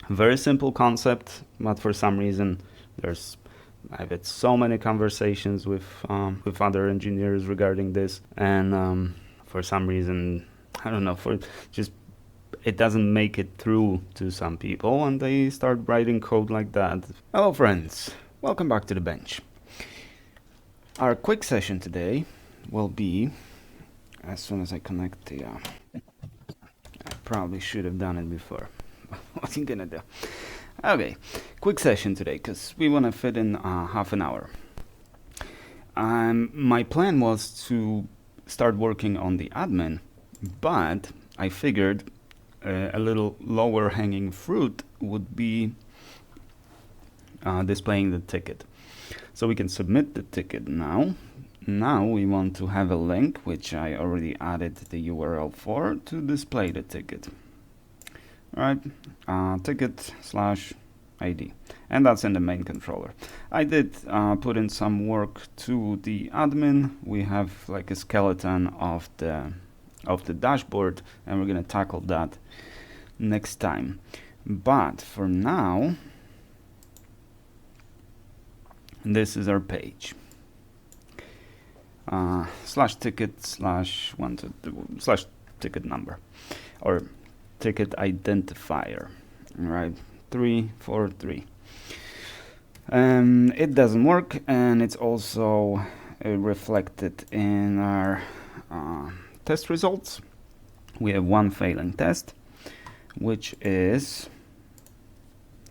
Very simple concept, but for some reason I've had so many conversations with other engineers regarding this, and for some reason, I don't know, for just it doesn't make it through to some people, and they start writing code like that. Hello, friends. Welcome back to the bench. Our quick session today will be, as soon as I connect the, I probably should have done it before. What are you gonna do? Okay, quick session today, because we want to fit in half an hour. My plan was to start working on the admin, but I figured a little lower hanging fruit would be displaying the ticket. So we can submit the ticket now. Now we want to have a link, which I already added the URL for, to display the ticket. All right, ticket/ID, and that's in the main controller. I did put in some work to the admin. We have like a skeleton of the dashboard, and we're gonna tackle that next time. But for now, this is our page. /ticket/1/ticket number, or ticket identifier, right? 343. It doesn't work, and it's also reflected in our test results. We have one failing test, which is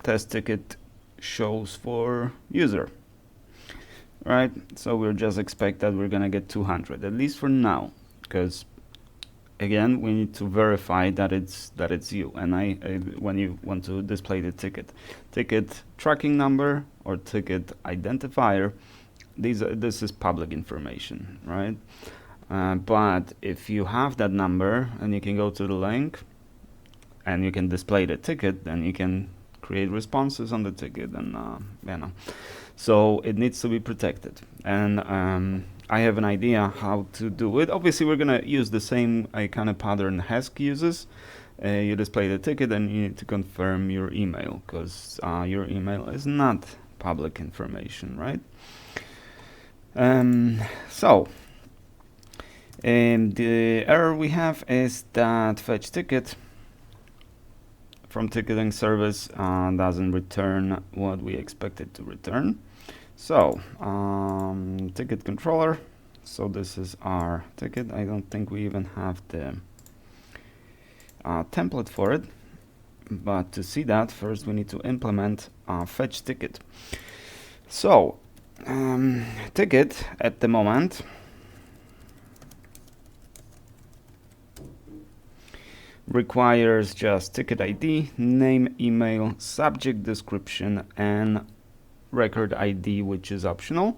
test ticket shows for user. Right, so we'll just expect that we're gonna get 200, at least for now, because again, we need to verify that it's you. And when you want to display the ticket tracking number or ticket identifier, this is public information, right? But if you have that number and you can go to the link and you can display the ticket, then you can create responses on the ticket, and you know. So it needs to be protected, and I have an idea how to do it. Obviously, we're gonna use the same kind of pattern Hesk uses. You display the ticket, and you need to confirm your email, because your email is not public information, right? So the error we have is that fetch ticket from ticketing service doesn't return what we expect it to return. So ticket controller, so this is our ticket. I don't think we even have the template for it, but to see that, first we need to implement fetch ticket. So ticket at the moment requires just ticket ID, name, email, subject description, and record ID, which is optional,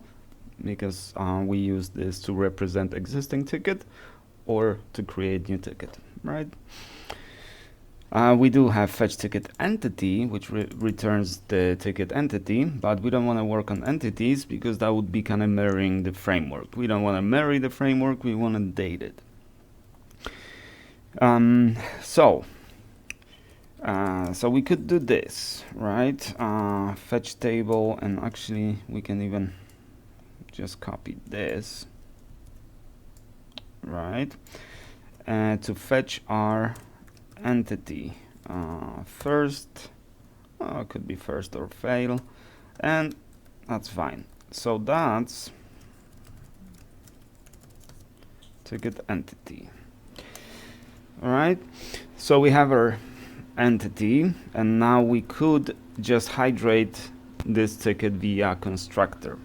because we use this to represent existing ticket or to create new ticket, right? We do have fetch ticket entity, which returns the ticket entity, but we don't want to work on entities because that would be kind of mirroring the framework. We don't want to marry the framework, we want to date it. So we could do this, right? Fetch table, and actually we can even just copy this, right? To fetch our entity first, it could be first or fail, and that's fine. So that's ticket entity. All right, so we have our entity, and now we could just hydrate this ticket via constructor.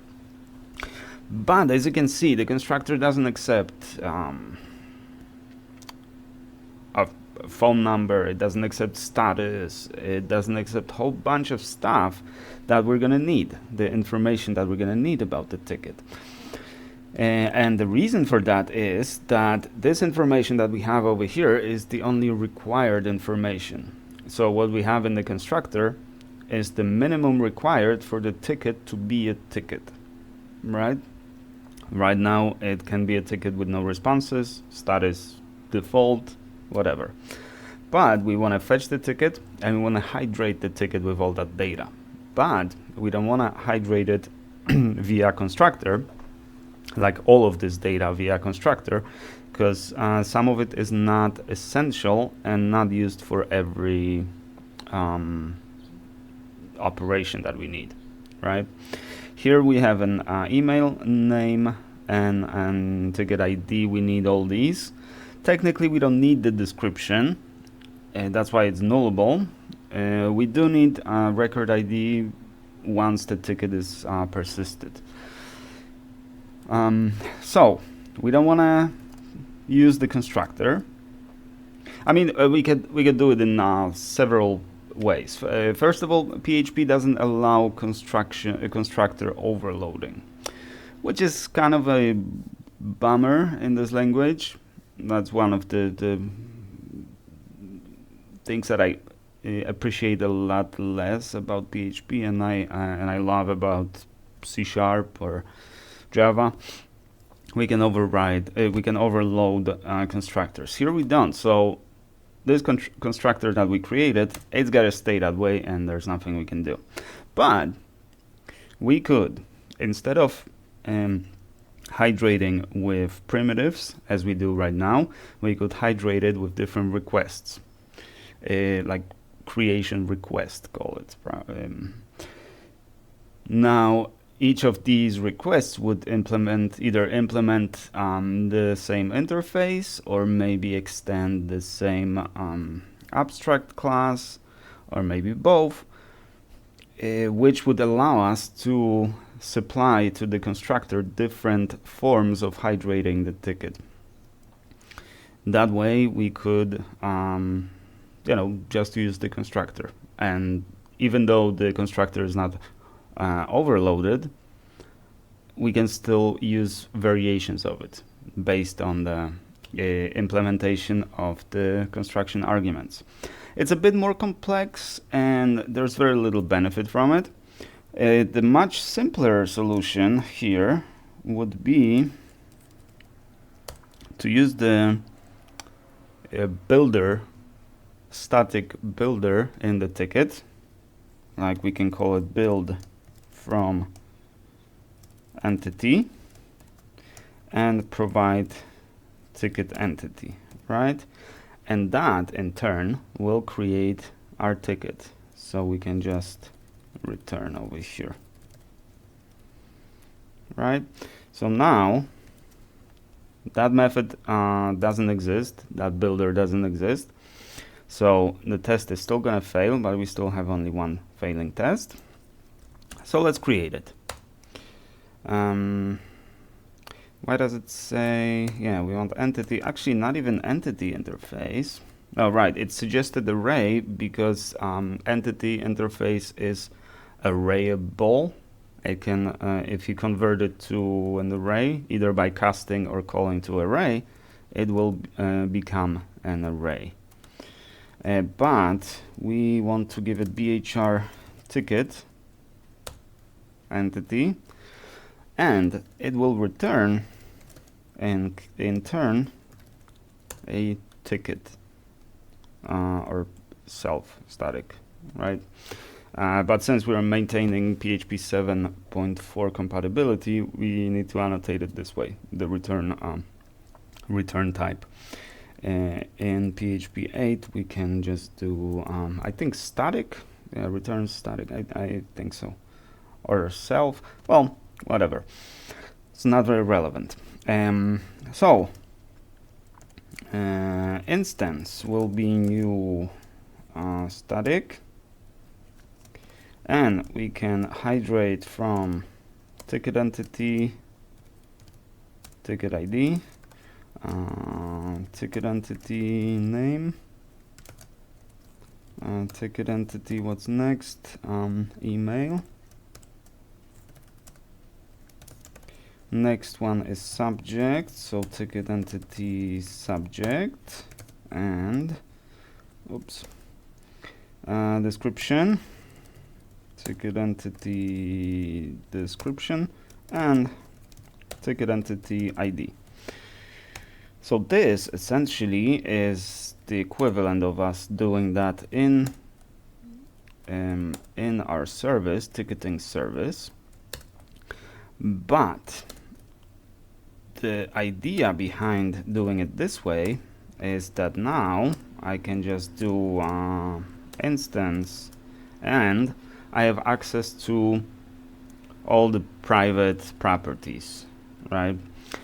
But as you can see, the constructor doesn't accept a phone number, it doesn't accept status, it doesn't accept a whole bunch of stuff that we're gonna need, the information that we're gonna need about the ticket. And the reason for that is that this information that we have over here is the only required information. So what we have in the constructor is the minimum required for the ticket to be a ticket, right? Right now it can be a ticket with no responses, status default, whatever. But we want to fetch the ticket and we want to hydrate the ticket with all that data. But we don't want to hydrate it via constructor, like all of this data via constructor, because some of it is not essential and not used for every operation that we need, right? Here we have an email, name, and ticket ID. We need all these. Technically, we don't need the description, and that's why it's nullable. We do need record ID once the ticket is persisted. So we don't want to use the constructor. I mean, we could do it in several ways. First of all, PHP doesn't allow constructor overloading, which is kind of a bummer in this language. That's one of the things that I appreciate a lot less about PHP, and I love about C# or Java. We can overload constructors. Here we don't. So this constructor that we created, it's got to stay that way, and there's nothing we can do. But we could, instead of hydrating with primitives, as we do right now, we could hydrate it with different requests, like creation request, call it. Now, each of these requests would either implement the same interface, or maybe extend the same abstract class, or maybe both, which would allow us to supply to the constructor different forms of hydrating the ticket. That way we could just use the constructor, and even though the constructor is not overloaded, we can still use variations of it based on the implementation of the construction arguments. It's a bit more complex, and there's very little benefit from it. The much simpler solution here would be to use the static builder in the ticket. Like, we can call it build from entity and provide ticket entity, right? And that in turn will create our ticket. So we can just return over here, right? So now that method doesn't exist, that builder doesn't exist. So the test is still going to fail, but we still have only one failing test. So let's create it. Why does it say, yeah, we want entity, actually not even entity interface. Oh, right, it suggested array because entity interface is arrayable. It can, if you convert it to an array, either by casting or calling to array, it will become an array. But we want to give it bhr ticket entity, and it will return in turn a ticket or self static, right? But since we are maintaining PHP 7.4 compatibility, we need to annotate it this way, the return type. In PHP 8 we can just do I think static, return static, I think so, or self, well, whatever, it's not very relevant. So instance will be new static, and we can hydrate from ticket entity, ticket ID, ticket entity name, ticket entity, what's next, email. Next one is subject, so ticket entity subject, and oops, description, ticket entity description, and ticket entity ID. So this essentially is the equivalent of us doing that in our service, ticketing service. But the idea behind doing it this way is that now I can just do instance, and I have access to all the private properties, right?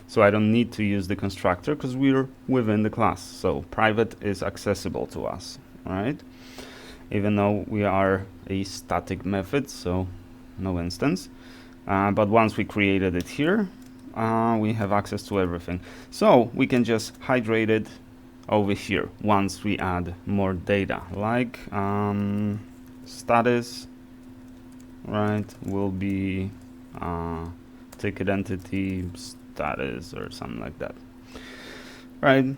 So I don't need to use the constructor because we're within the class. So private is accessible to us, right? Even though we are a static method, so no instance. But once we created it here, we have access to everything. So we can just hydrate it over here once we add more data, like status, right, will be ticket entity status or something like that, right?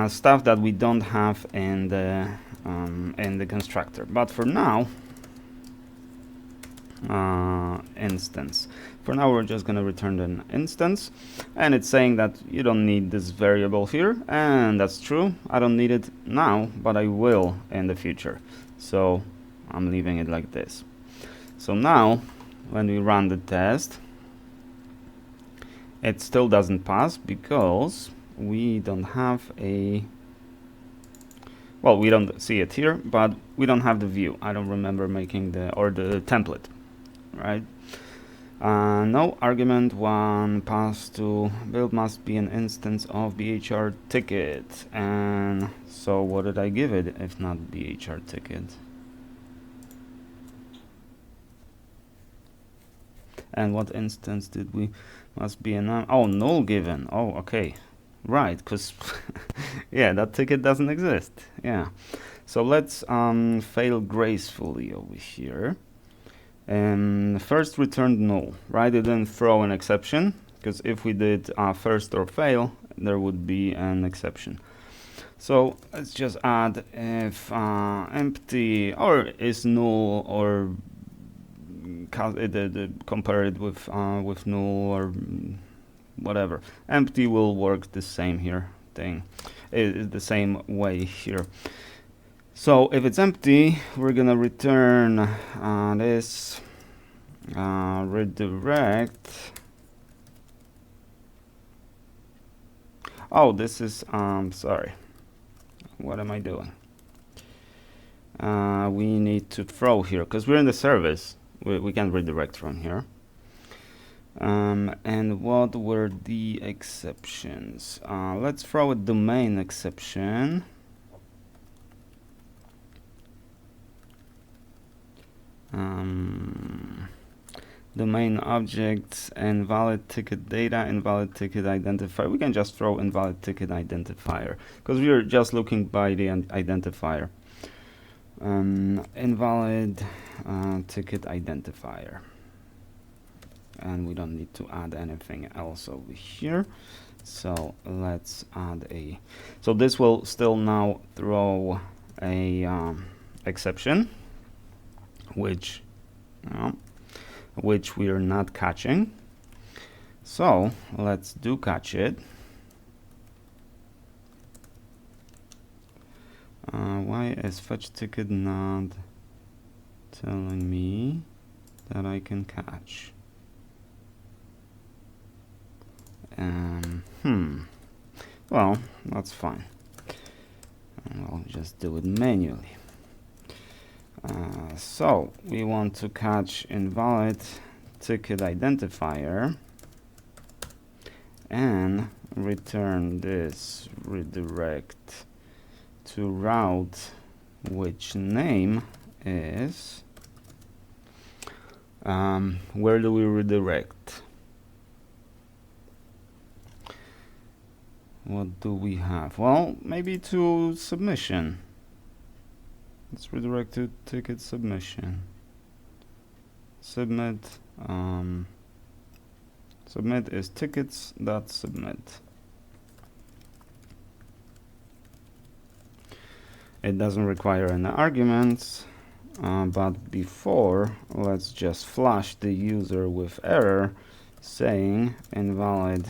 Stuff that we don't have in the constructor. But for now, instance. For now, we're just going to return an instance, and it's saying that you don't need this variable here, and that's true. I don't need it now, but I will in the future. So I'm leaving it like this. So now, when we run the test, it still doesn't pass because we don't have a, well, we don't see it here, but we don't have the view. I don't remember making the template, right? No argument one pass to build must be an instance of BHR ticket. And so what did I give it if not BHR ticket? And what instance did we must be an null given? Oh, okay, right, because yeah, that ticket doesn't exist. Yeah, so let's fail gracefully over here. First returned null, right? It didn't throw an exception, because if we did first or fail, there would be an exception. So let's just add if empty or is null, or compare it with null or whatever. Empty will work the same here the same way here. So if it's empty, we're gonna return this redirect. Oh, this is sorry, what am I doing? We need to throw here because we're in the service. We can redirect from here. And what were the exceptions? Let's throw a domain exception. Domain objects, invalid ticket data, invalid ticket identifier. We can just throw invalid ticket identifier because we are just looking by the identifier. Invalid ticket identifier, and we don't need to add anything else over here. So let's add a, so this will still now throw a exception, which we are not catching. So let's do catch it. Why is fetch ticket not telling me that I can catch? Well, that's fine. I'll just do it manually. So we want to catch invalid ticket identifier and return this redirect to route, which name is where do we redirect? What do we have? Well, maybe to submission. Let's redirect to ticket submission. Submit. Submit is tickets.submit. It doesn't require any arguments, but before, let's just flash the user with error saying invalid.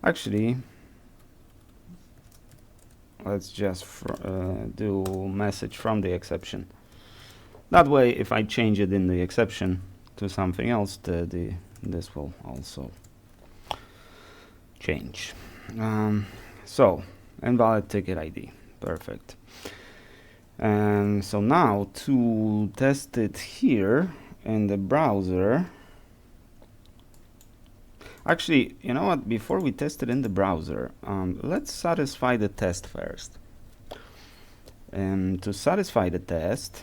Actually, let's just do message from the exception. That way, if I change it in the exception to something else, this will also change. So, invalid ticket ID. Perfect. And so now to test it here in the browser, actually, you know what, before we test it in the browser, let's satisfy the test first. And to satisfy the test,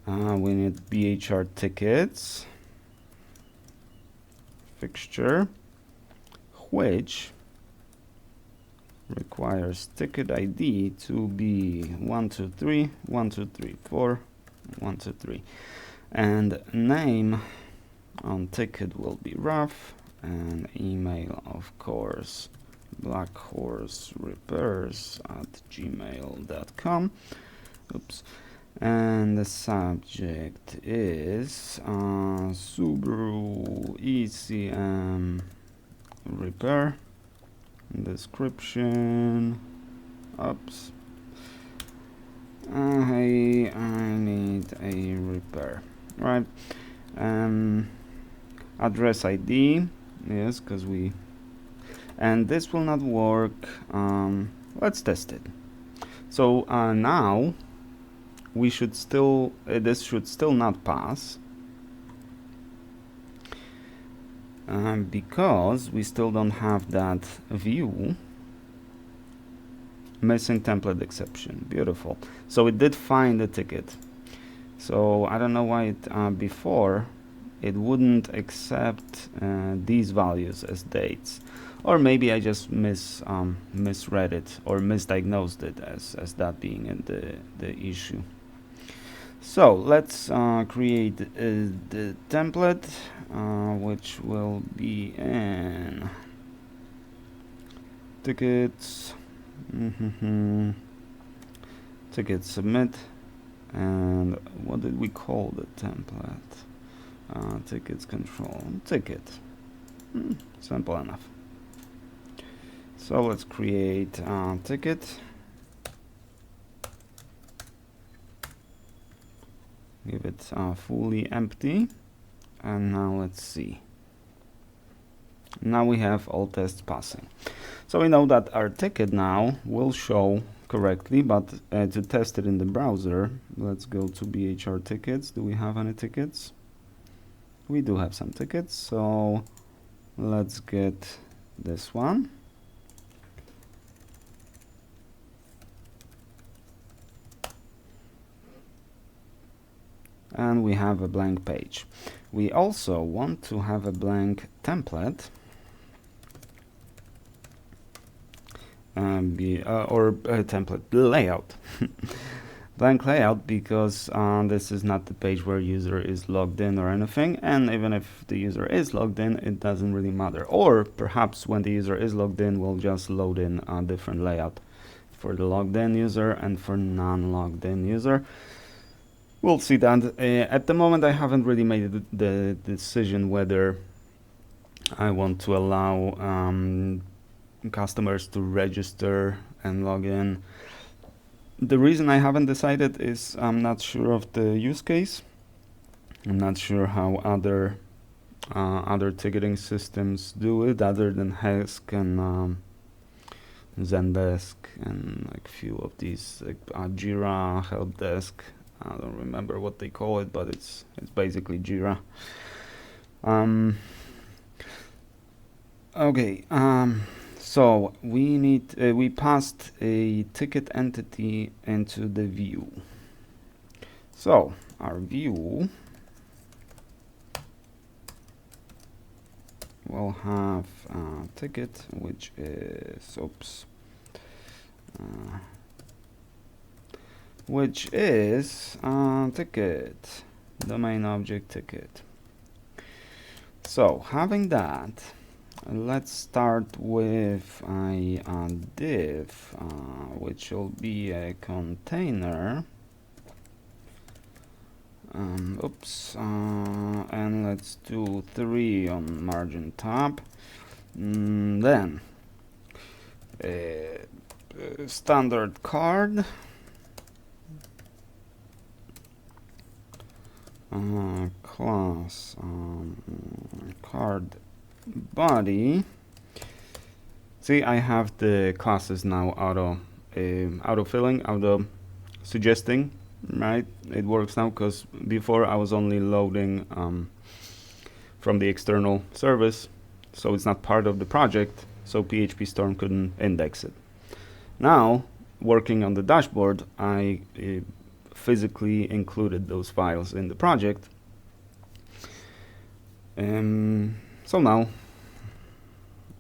we need BHR tickets fixture, which requires ticket ID to be 123 1234 123, and name on ticket will be rough, and email, of course, blackhorserepairs@gmail.com. Oops. And the subject is Subaru ECM repair. Description. Oops. Hey, I need a repair. Right. Address ID. Yes, because we. And this will not work. Let's test it. So now we should still, this should still not pass, because we still don't have that view. Missing template exception. Beautiful. So it did find the ticket. So I don't know why it before it wouldn't accept these values as dates, or maybe I just misread it or misdiagnosed it as that being in the issue. So let's create the template, which will be in tickets, ticket submit, and what did we call the template? Tickets control ticket. Simple enough. So let's create ticket. Give it fully empty, and now let's see. Now we have all tests passing. So we know that our ticket now will show correctly, but to test it in the browser, let's go to BHR tickets. Do we have any tickets? We do have some tickets, so let's get this one. And we have a blank page. We also want to have a blank template, template layout. Blank layout, because this is not the page where user is logged in or anything, and even if the user is logged in, it doesn't really matter. Or perhaps when the user is logged in, we'll just load in a different layout for the logged in user and for non-logged in user. We'll see that. At the moment, I haven't really made the decision whether I want to allow customers to register and log in. The reason I haven't decided is I'm not sure of the use case. I'm not sure how other ticketing systems do it, other than Hesk and Zendesk and like few of these, like Jira, Helpdesk. I don't remember what they call it, but it's basically Jira. Okay. So we need we passed a ticket entity into the view. So our view will have a ticket, which is ticket, domain object ticket. So having that, let's start with a div, which will be a container. And let's do 3 on margin top. Then standard card, class card body. See, I have the classes now auto filling, auto suggesting, right? It works now because before I was only loading from the external service, so it's not part of the project, so PHP Storm couldn't index it. Now, working on the dashboard, I physically included those files in the project. So now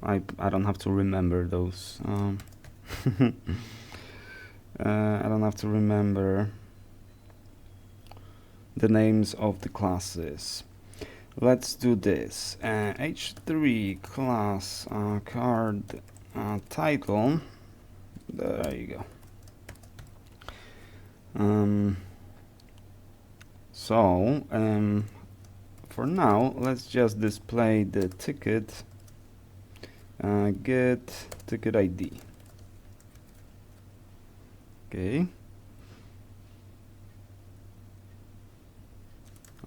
I don't have to remember those. I don't have to remember the names of the classes. Let's do this. H3 class card title. There you go. For now, let's just display the ticket. Get ticket ID. Okay.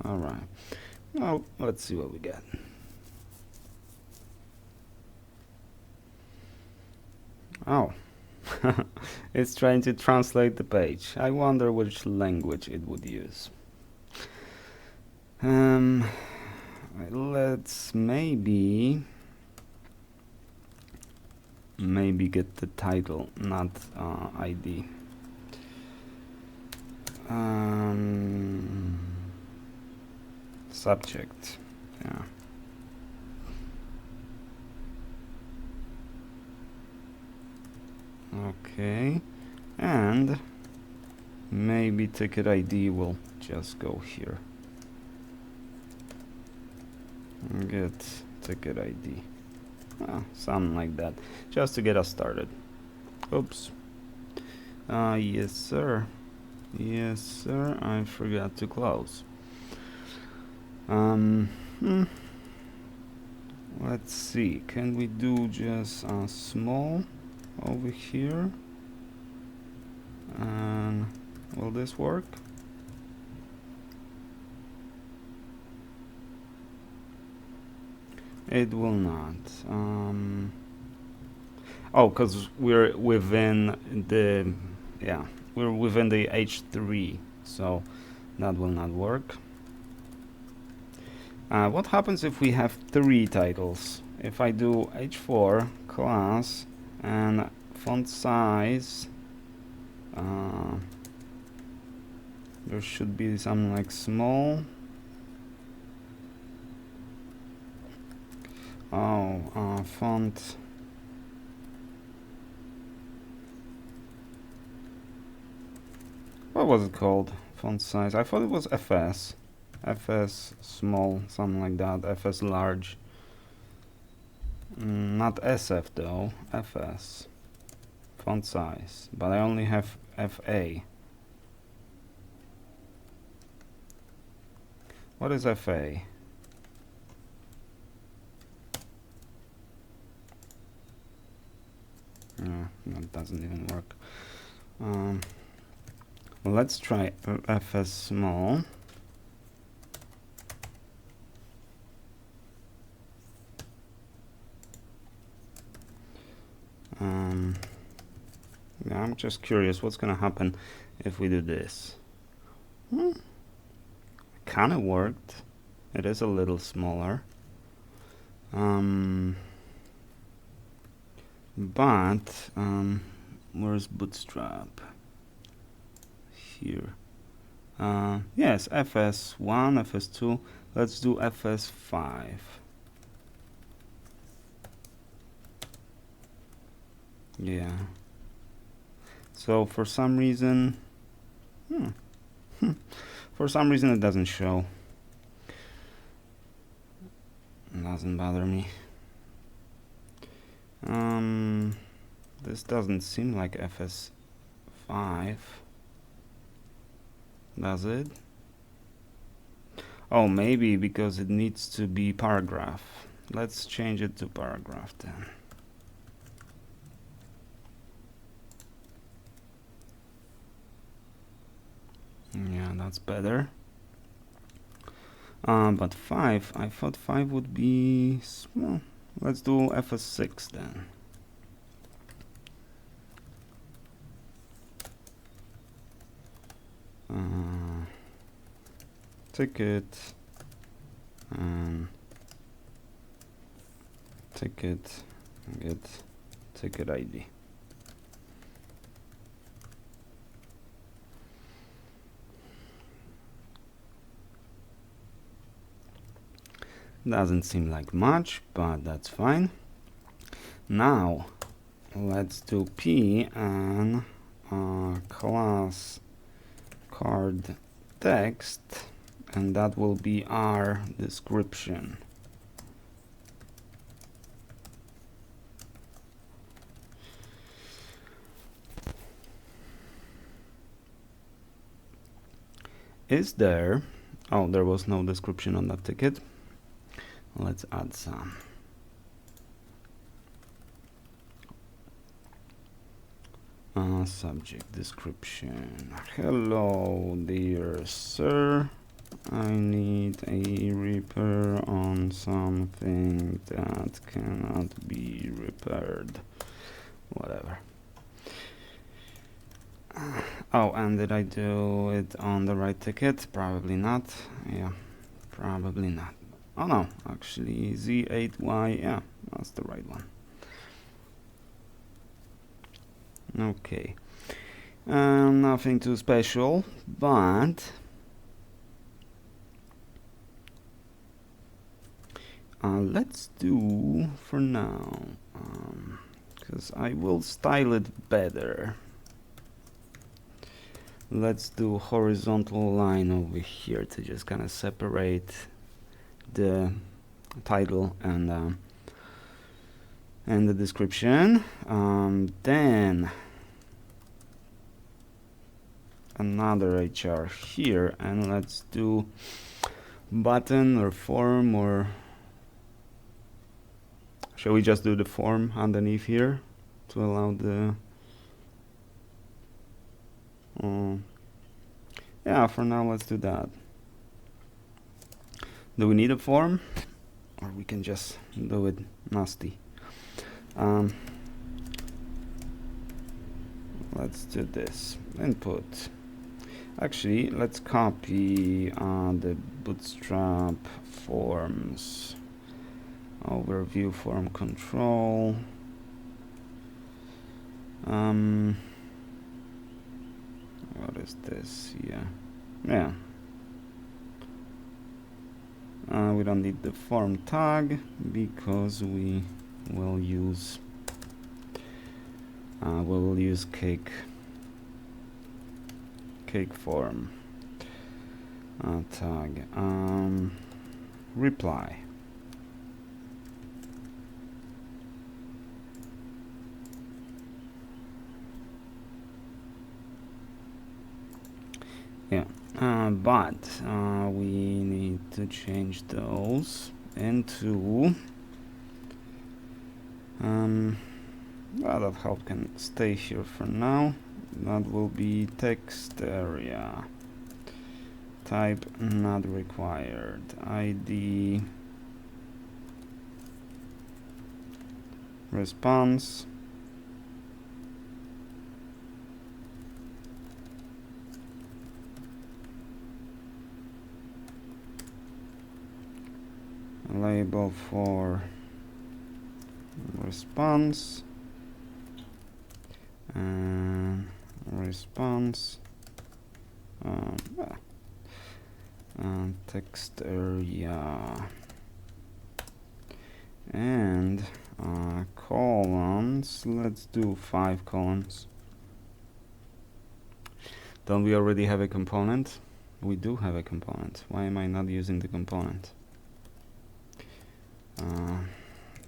All right. Now let's see what we get. Oh, it's trying to translate the page. I wonder which language it would use. Let's maybe get the title, not ID. Subject, yeah. Okay, and maybe ticket ID will just go here. Get ticket ID. Something like that, just to get us started. Oops. Yes, sir. Yes, sir. I forgot to close. Let's see. Can we do just small over here? And will this work? It will not. Oh, because we're within the H3, so that will not work. What happens if we have 3 titles? If I do H4 class and font size, there should be something like small. Oh, font. What was it called? Font size. I thought it was FS. FS small, something like that. FS large. Not SF though. FS. Font size. But I only have FA. What is FA? That doesn't even work. Let's try FS small. Yeah, I'm just curious what's gonna happen if we do this. Kinda worked. It is a little smaller. But where's Bootstrap? Here. Yes, FS1, FS2. Let's do FS5. Yeah. So for some reason, for some reason it doesn't show. It doesn't bother me. This doesn't seem like FS5, does it? Oh, maybe because it needs to be paragraph. Let's change it to paragraph then. Yeah, that's better. But 5, I thought 5 would be small. Let's do FS6 then. Ticket and ticket, get ticket ID. Doesn't seem like much, but that's fine. Now let's do P and class card text, and that will be our description. Is there, oh, there was no description on that ticket. Let's add some. Subject description. Hello, dear sir. I need a repair on something that cannot be repaired. Whatever. Oh, and did I do it on the right ticket? Probably not. Yeah, probably not. Oh no, actually Z8Y, yeah, that's the right one. Okay, nothing too special, but let's do for now, because I will style it better. Let's do horizontal line over here to just kind of separate the title and the description. Then another HR here, and let's do button or form, or shall we just do the form underneath here to allow the yeah, for now let's do that. Do we need a form, or we can just do it nasty? Let's do this. Input. Actually, let's copy the Bootstrap forms overview form control. What is this? Yeah. We don't need the form tag because we will use cake form tag. Reply. Yeah, but we need to change those into well, that help can stay here for now. That will be text area. Type not required. ID response. Label for response and response text area and columns. Let's do 5 columns. Don't we already have a component? We do have a component. Why am I not using the component?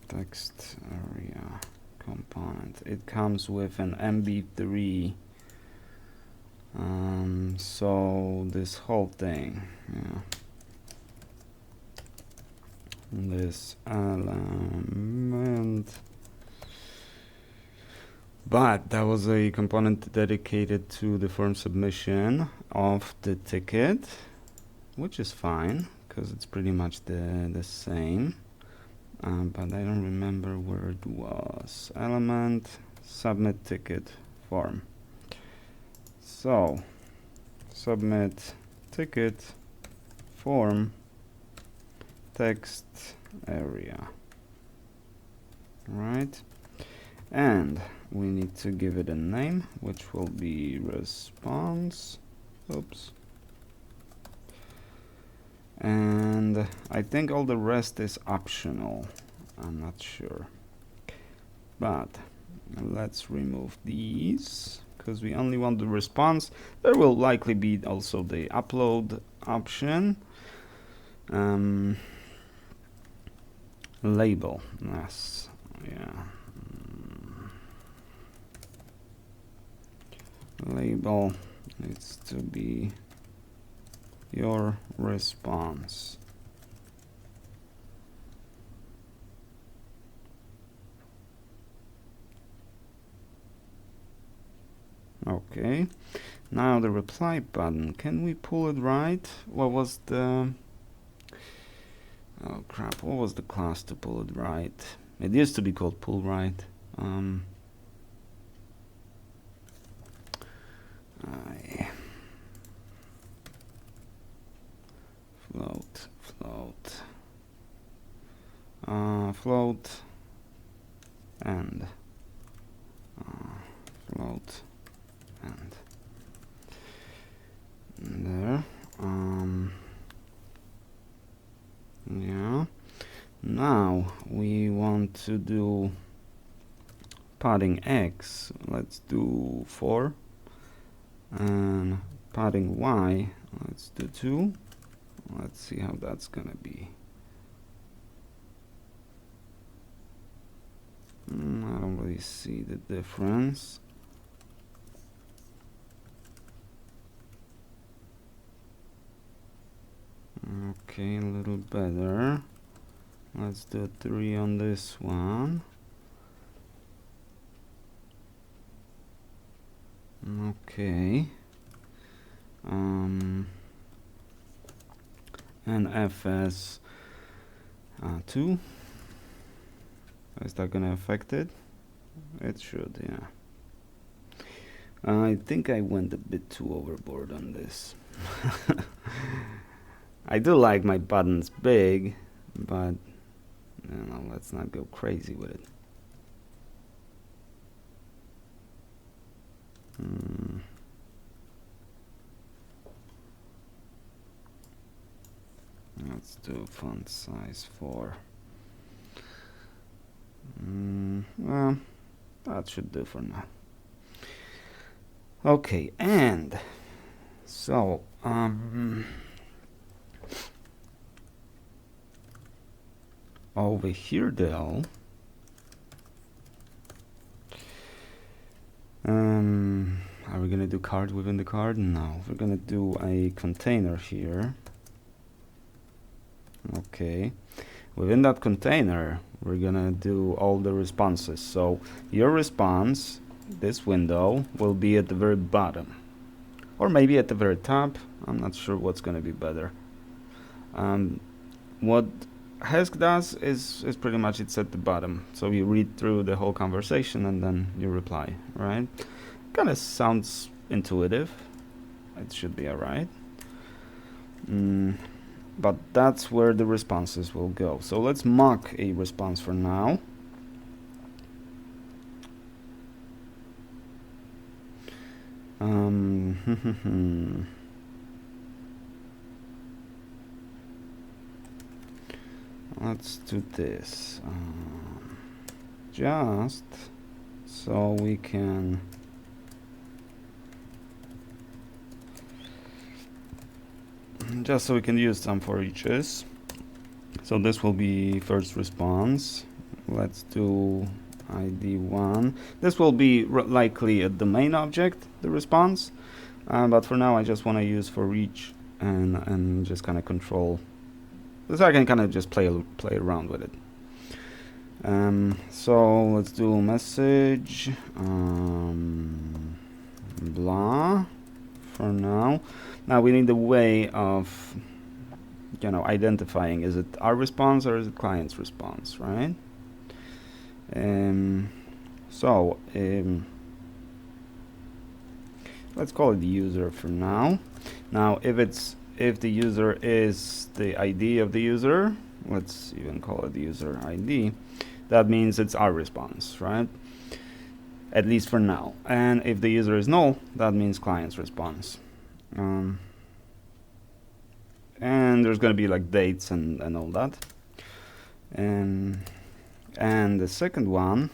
Text area component. It comes with an MB3. So this whole thing, yeah. this element, but that was a component dedicated to the form submission of the ticket, which is fine because it's pretty much the same, but I don't remember where it was. Element, submit ticket, form. So submit ticket, form, text area, right? And we need to give it a name, which will be response. Oops. And I think all the rest is optional. I'm not sure, but let's remove these because we only want the response. There will likely be also the upload option. Label, yes, yeah. Label needs to be your response. Okay, now the reply button, can we pull it right? What was the, oh crap, what was the class to pull it right? It used to be called pull right. Float and float and there. Yeah. Now we want to do padding X. Let's do 4, and padding Y. Let's do 2. Let's see how that's gonna be. I don't really see the difference. Okay, a little better. Let's do 3 on this one. Okay. And FS 2. Is that gonna affect it? It should, yeah. I think I went a bit too overboard on this. I do like my buttons big, but you know, let's not go crazy with it. Let's do font size 4. Well, that should do for now. Okay, and so over here though, are we gonna do card within the card? No, we're gonna do a container here. Okay, within that container we're gonna do all the responses. So your response, this window, will be at the very bottom, or maybe at the very top. I'm not sure what's gonna be better. What Hesk does is pretty much it's at the bottom, so you read through the whole conversation and then you reply, right? Kind of sounds intuitive. It should be alright. But that's where the responses will go. So let's mock a response for now. Let's do this just so we can use some for eaches. So this will be first response. Let's do ID 1. This will be likely at the main object, the response, but for now I just want to use for each and just kind of control so I can kind of just play around with it. So let's do message blah for now. Now we need a way of, you know, identifying, is it our response or is it client's response, right? Let's call it the user for now. Now if the user is the ID of the user, let's even call it the user ID, that means it's our response, right? At least for now. And if the user is null, that means client's response. And there's going to be like dates and all that. And the second one,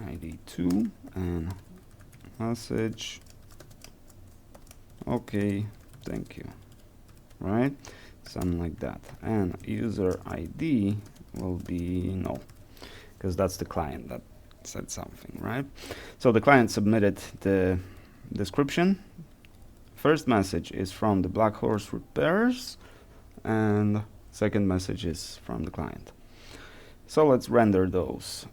ID2 and message. Okay, thank you. Right? Something like that. And user ID will be null, because that's the client that said something, right? So the client submitted the description. First message is from the blackhorserepairs, and second message is from the client. So let's render those.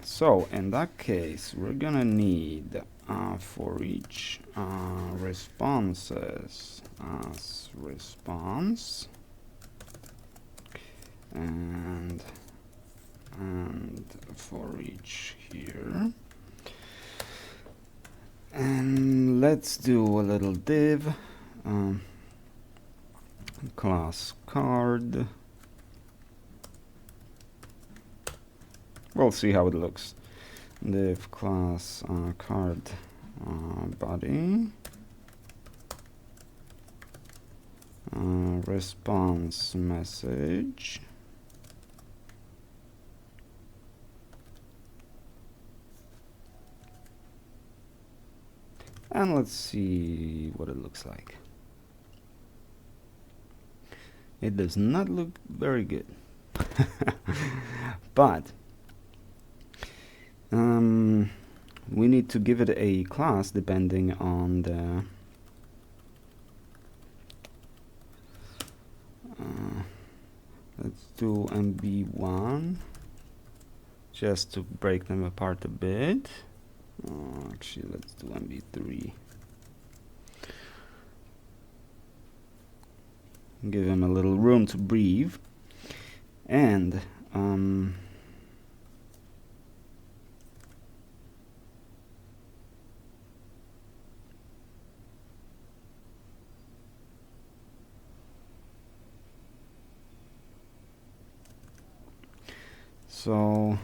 So in that case, we're gonna need for each responses as response, and for each here. And let's do a little div, class card. We'll see how it looks. Div class card body, response message, and let's see what it looks like. It does not look very good. But we need to give it a class depending on the let's do MB1 just to break them apart a bit. Actually, let's do MB3. Give him a little room to breathe. And so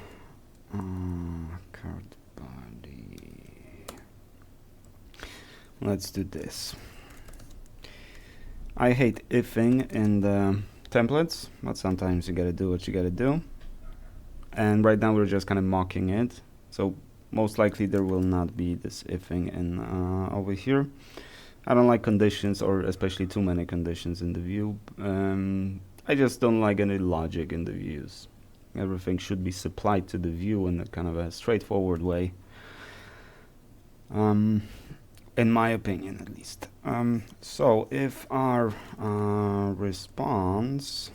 card body. Let's do this. I hate ifing in the templates, but sometimes you gotta do what you gotta do. And right now we're just kind of mocking it, so most likely there will not be this ifing in over here. I don't like conditions, or especially too many conditions in the view. I just don't like any logic in the views. Everything should be supplied to the view in a kind of a straightforward way, in my opinion at least. So if our response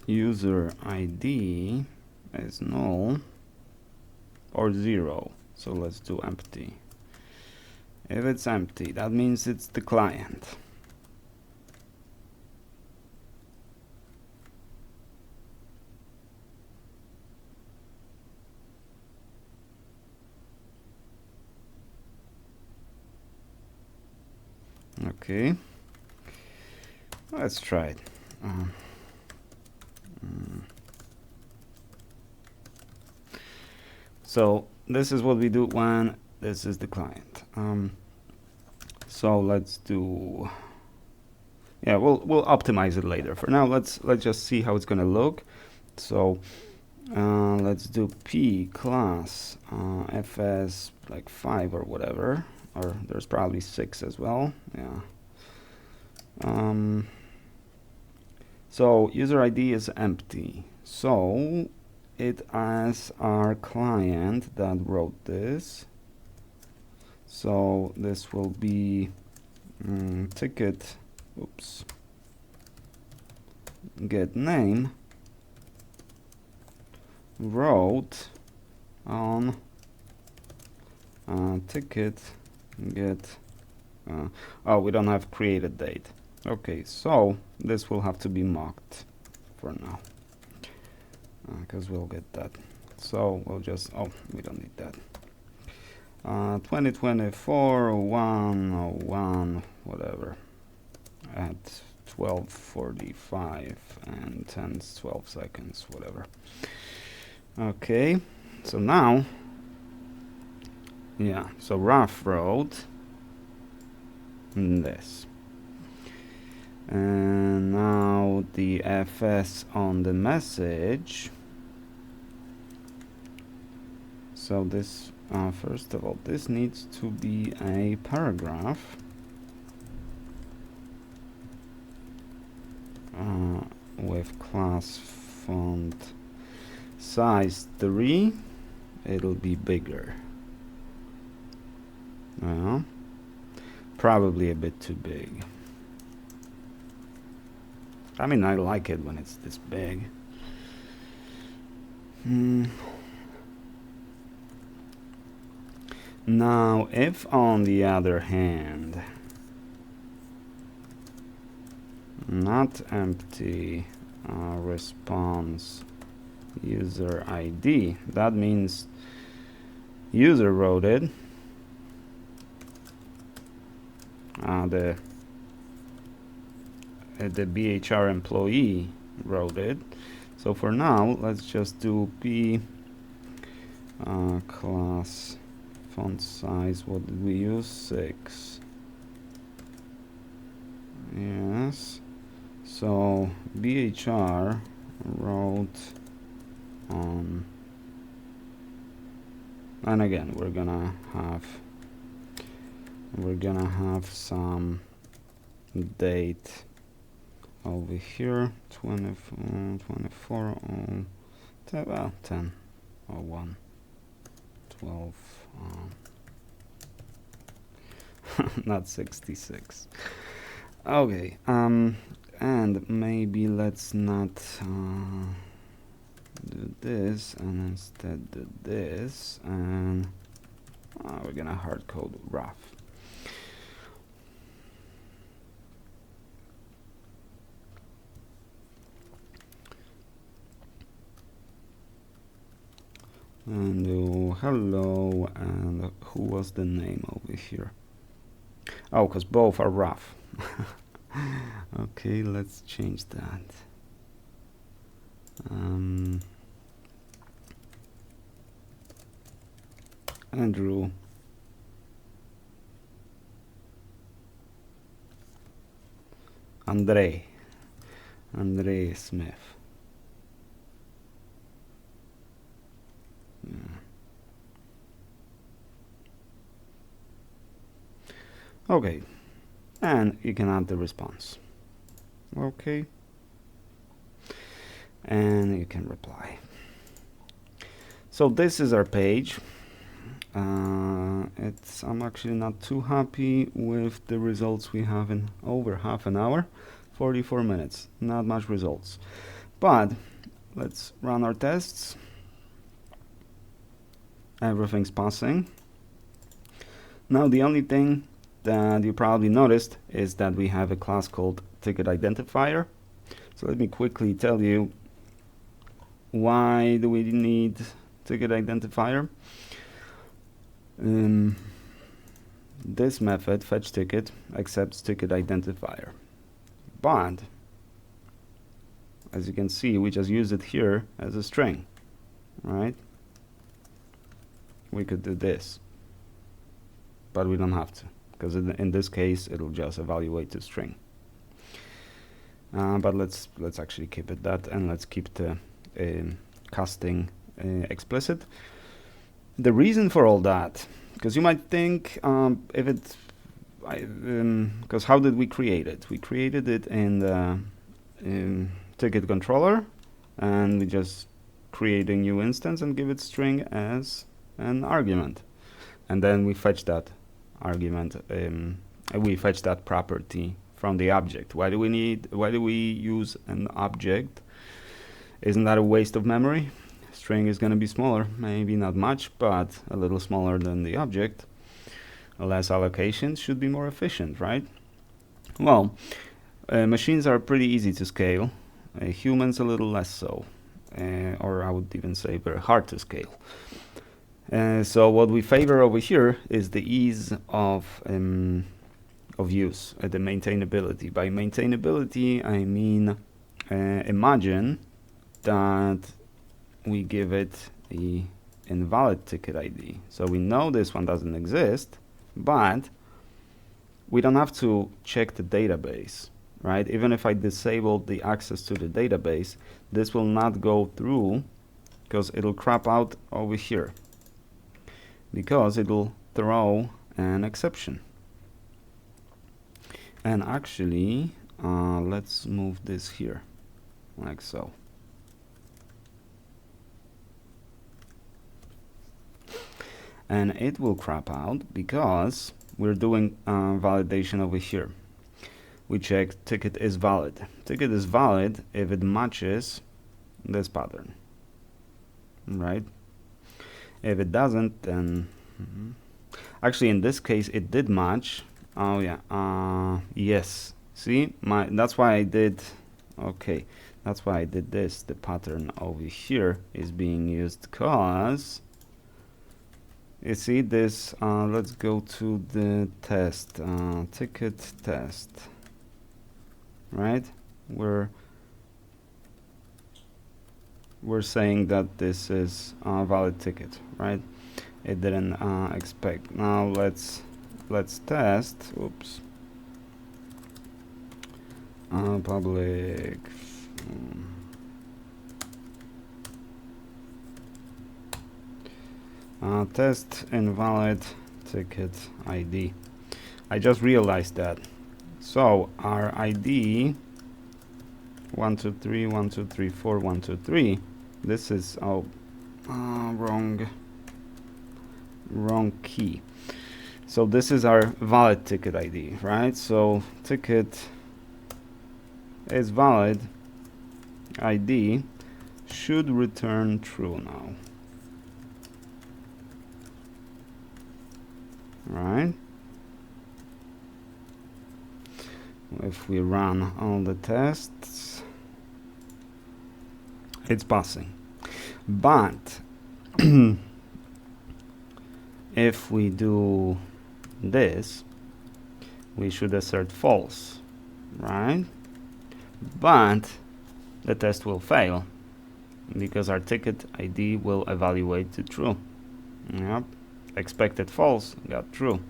user ID is null or 0, so let's do empty. If it's empty, that means it's the client. Okay, let's try it. So this is what we do when this is the client. So let's do, yeah, we'll optimize it later. For now, let's just see how it's gonna look. So let's do p class fs like 5 or whatever, or there's probably 6 as well. Yeah. So user ID is empty, so it as our client that wrote this. So this will be ticket, oops, get name, wrote on ticket get oh, we don't have created date. Okay, so this will have to be mocked for now because we'll get that. So we'll just, oh, we don't need that. 2024 101 whatever at 12:45 and 12 seconds, whatever. Okay, so now, yeah, so Raf wrote this, and now the FS on the message. So this, first of all, this needs to be a paragraph. With class font size 3, it'll be bigger. Probably a bit too big. I mean, I like it when it's this big. Now, if on the other hand, not empty response user ID, that means user wrote it. The BHR employee wrote it. So for now, let's just do p class font size. What did we use? 6. Yes. So BHR wrote on, and again we're gonna have some date over here, 24 well, 10 or 1 12 not 66. Okay, and maybe let's not do this and instead do this, and we're gonna hard code rough. And do hello, and who was the name over here? Oh, because both are rough. Okay, let's change that. Andrew. Andre Smith. Okay, and you can add the response. Okay, and you can reply. So this is our page. I'm actually not too happy with the results we have in over half an hour, 44 minutes, not much results. But let's run our tests. Everything's passing. Now the only thing that you probably noticed is that we have a class called ticket identifier. So let me quickly tell you, why do we need ticket identifier? This method, fetch ticket, accepts ticket identifier, but as you can see, we just use it here as a string, right? We could do this, but we don't have to, because in this case it'll just evaluate the string. But let's actually keep it that, and let's keep the casting explicit. The reason for all that, because you might think, if it's, because how did we create it? We created it in the ticket controller, and we just create a new instance and give it string as an argument, and then we fetch that argument we fetch that property from the object. Why do we use an object? Isn't that a waste of memory? String is going to be smaller, maybe not much, but a little smaller than the object. Less allocations should be more efficient, right? Well, machines are pretty easy to scale. Humans a little less so, or I would even say very hard to scale. So what we favor over here is the ease of use, the maintainability. By maintainability, I mean imagine that we give it the invalid ticket ID. So we know this one doesn't exist, but we don't have to check the database, right? Even if I disable the access to the database, this will not go through because it'll crop out over here, because it'll throw an exception. And actually, let's move this here, like so. And it will crop out because we're doing validation over here. We check ticket is valid. Ticket is valid if it matches this pattern, right? If it doesn't, then actually in this case it did match. Oh yeah, yes. See, that's why I did. Okay, that's why I did this. The pattern over here is being used because you see this. Let's go to the test, ticket test, right? We're saying that this is a valid ticket, right? It didn't expect. Now let's test. Oops. Public. Test invalid ticket ID. I just realized that. So our ID 1231234 this is wrong key. So this is our valid ticket ID, right? So ticket is valid ID should return true now, right? If we run all the tests, it's passing. But if we do this, we should assert false, right? But the test will fail because our ticket ID will evaluate to true. Yep, expected false got true.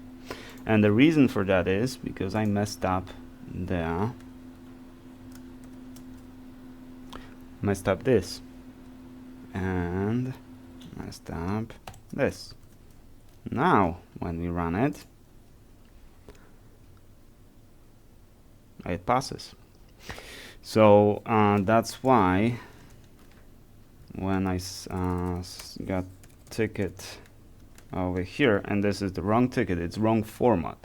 And the reason for that is because I messed up this and messed up this. Now when we run it, it passes. So that's why when I got ticket over here, and this is the wrong ticket, it's wrong format.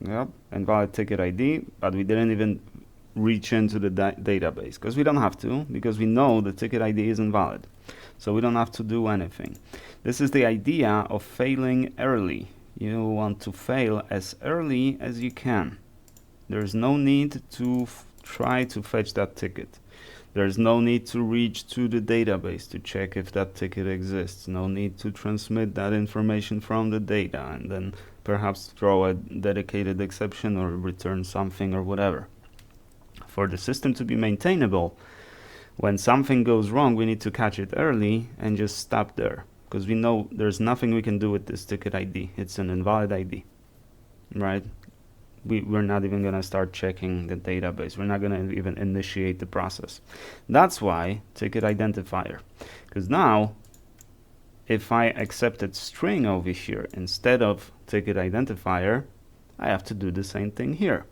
Yep, invalid ticket ID, but we didn't even reach into the database because we don't have to, because we know the ticket ID is invalid. So we don't have to do anything. This is the idea of failing early. You want to fail as early as you can. There's no need to try to fetch that ticket. There's no need to reach to the database to check if that ticket exists. No need to transmit that information from the data and then perhaps throw a dedicated exception or return something or whatever. For the system to be maintainable, when something goes wrong, we need to catch it early and just stop there, because we know there's nothing we can do with this ticket ID. It's an invalid ID, right? We're not even going to start checking the database. We're not going to even initiate the process. That's why ticket identifier, because now if I accepted string over here instead of ticket identifier, I have to do the same thing here.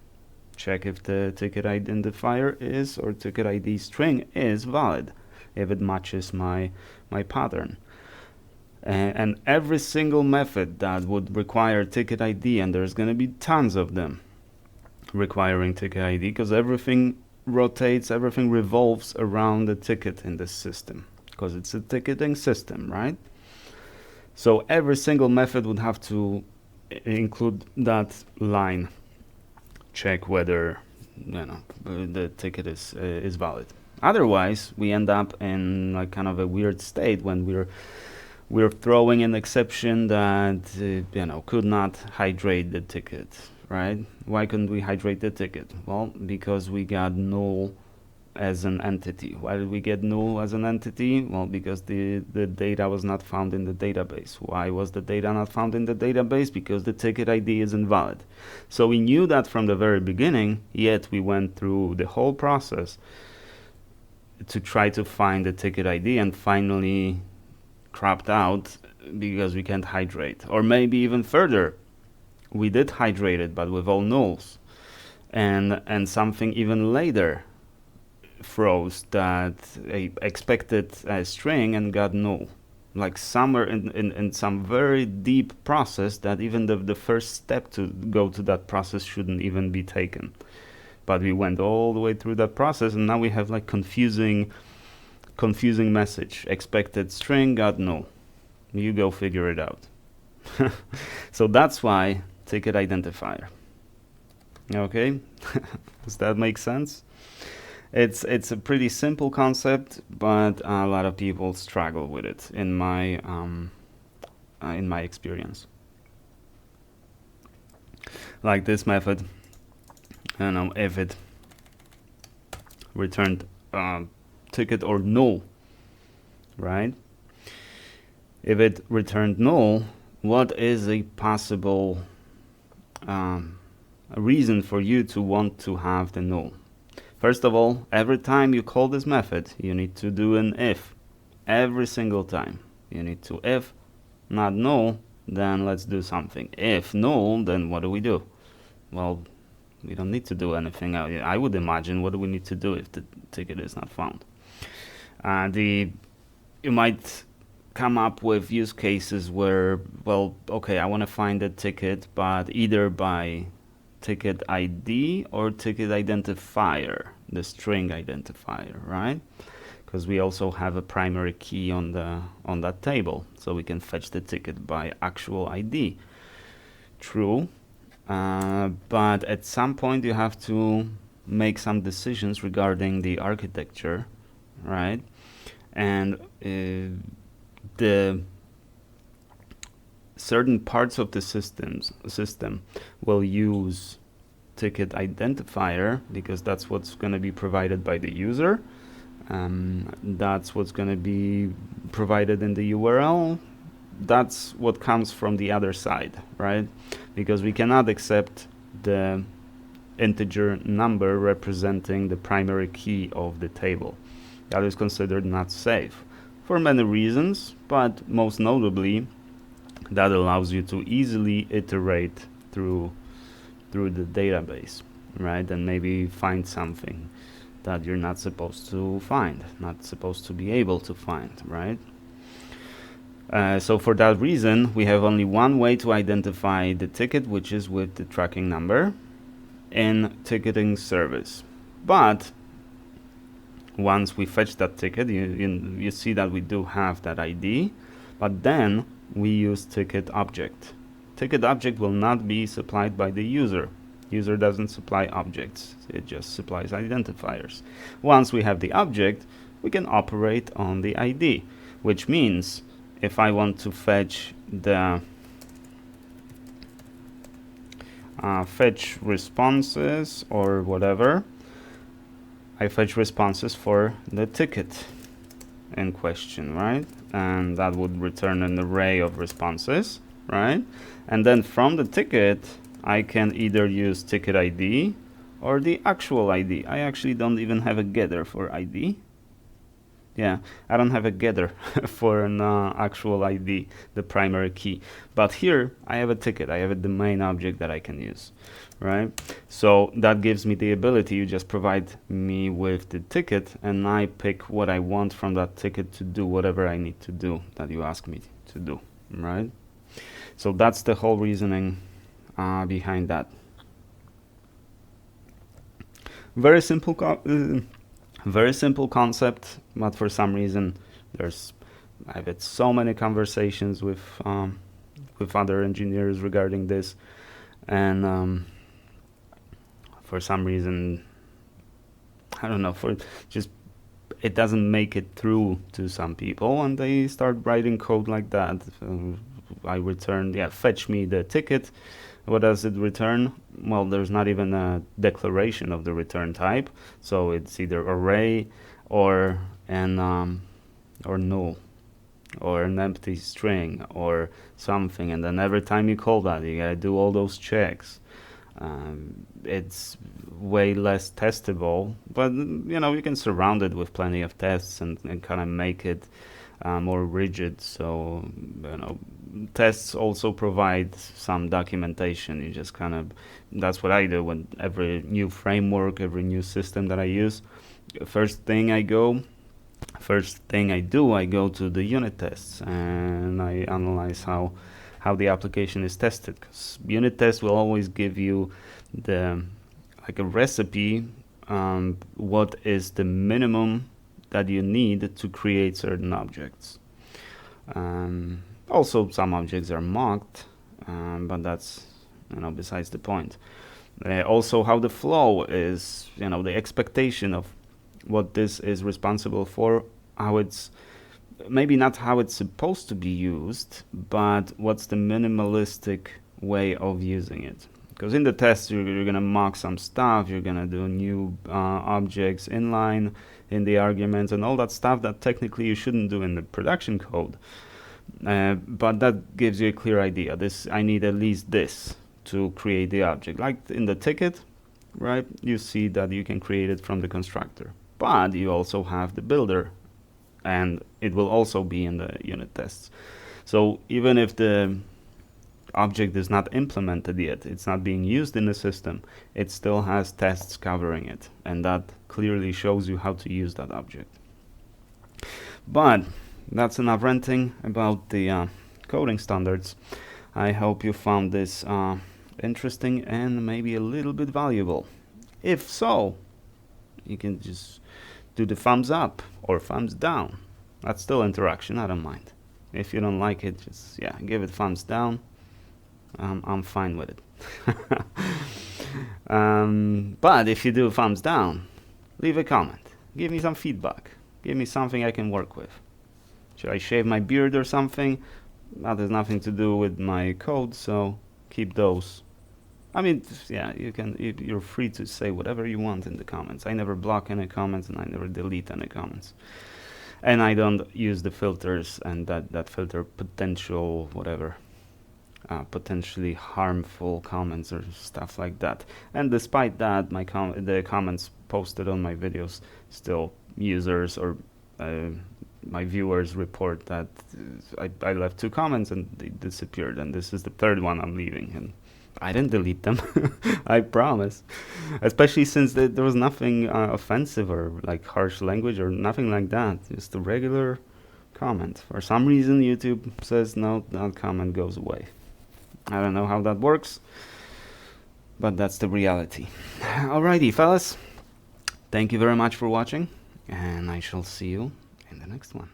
Check if the ticket identifier is, or ticket ID string is valid, if it matches my pattern. And every single method that would require ticket ID, and there's going to be tons of them requiring ticket ID, because everything rotates, everything revolves around the ticket in this system, because it's a ticketing system, right? So every single method would have to include that line, check whether the ticket is valid. Otherwise, we end up in like kind of a weird state when we're throwing an exception that could not hydrate the ticket, right? Why couldn't we hydrate the ticket? Well, because we got null as an entity. Why did we get null as an entity? Well, because the data was not found in the database. Why was the data not found in the database? Because the ticket ID is invalid. So we knew that from the very beginning, yet we went through the whole process to try to find the ticket ID, and finally crapped out because we can't hydrate. Or maybe even further, we did hydrate it, but with all nulls, and something even later froze that expected a string and got null, like somewhere in some very deep process that even the first step to go to that process shouldn't even be taken. But we went all the way through that process, and now we have like confusing message. Expected string got null. You go figure it out. So that's why ticket identifier. Okay, does that make sense? It's a pretty simple concept, but a lot of people struggle with it in my experience. Like this method, if it returned ticket or null, right? If it returned null, what is a possible reason for you to want to have the null? First of all, every time you call this method, you need to do an if. Every single time. You need to if not null, then let's do something. If null, then what do? Well, we don't need to do anything else. I would imagine, what do we need to do if the ticket is not found? You might come up with use cases where, well, okay, I want to find a ticket, but either by ticket ID or ticket identifier, the string identifier, right? Because we also have a primary key on that table, so we can fetch the ticket by actual ID. True, but at some point you have to make some decisions regarding the architecture, right? And the certain parts of the system will use ticket identifier because that's what's going to be provided by the user. That's what's going to be provided in the URL. That's what comes from the other side, right? Because we cannot accept the integer number representing the primary key of the table. That is considered not safe for many reasons, but most notably that allows you to easily iterate through the database, right? And maybe find something that you're not supposed to find, not supposed to be able to find, right? So for that reason, we have only one way to identify the ticket, which is with the tracking number in ticketing service. But once we fetch that ticket, you see that we do have that ID, but then we use ticket object. Ticket object will not be supplied by the user. User doesn't supply objects, it just supplies identifiers. Once we have the object, we can operate on the ID, which means if I want to fetch the fetch responses or whatever, I fetch responses for the ticket in question, right? And that would return an array of responses, right? And then from the ticket, I can either use ticket ID or the actual ID. I actually don't even have a getter for ID. Yeah, I don't have a getter for an actual ID, the primary key. But here, I have a ticket. I have a domain object that I can use, right? So that gives me the ability, you just provide me with the ticket, and I pick what I want from that ticket to do whatever I need to do that you ask me to do, right? So that's the whole reasoning behind that. Very simple concept, but for some reason I've had so many conversations with other engineers regarding this, and for some reason, I don't know, it doesn't make it through to some people, and they start writing code like that. I return, fetch me the ticket. What does it return? Well, there's not even a declaration of the return type, so it's either array or null, or an empty string or something, and then every time you call that, you gotta do all those checks. It's way less testable, but you can surround it with plenty of tests and kind of make it more rigid. So tests also provide some documentation. You just that's what I do when every new framework, every new system that I use. First thing I do, I go to the unit tests and I analyze how the application is tested, because unit tests will always give you a recipe, what is the minimum that you need to create certain objects. Also, some objects are mocked, but that's besides the point. Also, how the flow is, the expectation of what this is responsible for, how it's maybe not how it's supposed to be used, but what's the minimalistic way of using it. Because in the test, you're going to mock some stuff, you're going to do new objects inline in the arguments and all that stuff that technically you shouldn't do in the production code. But that gives you a clear idea. I need at least this to create the object. Like in the ticket, right? You see that you can create it from the constructor. But you also have the builder, and it will also be in the unit tests. So even if the object is not implemented yet, it's not being used in the system, it still has tests covering it, and that clearly shows you how to use that object. But that's enough ranting about the coding standards. I hope you found this interesting and maybe a little bit valuable. If so, you can just do the thumbs up or thumbs down. That's still interaction, I don't mind. If you don't like it, just give it thumbs down. I'm fine with it. But if you do thumbs down, leave a comment. Give me some feedback. Give me something I can work with. Should I shave my beard or something? That has nothing to do with my code, so keep those. I mean, you're free to say whatever you want in the comments. I never block any comments and I never delete any comments. And I don't use the filters and that filter potential whatever. Potentially harmful comments or stuff like that. And despite that, the comments posted on my videos, still users or my viewers report that I left 2 comments and they disappeared, and this is the 3rd one I'm leaving, and I didn't delete them. I promise. Especially since there was nothing offensive or like harsh language or nothing like that. Just a regular comment. For some reason, YouTube says no, that comment goes away. I don't know how that works, but that's the reality. Alrighty, fellas. Thank you very much for watching, and I shall see you in the next one.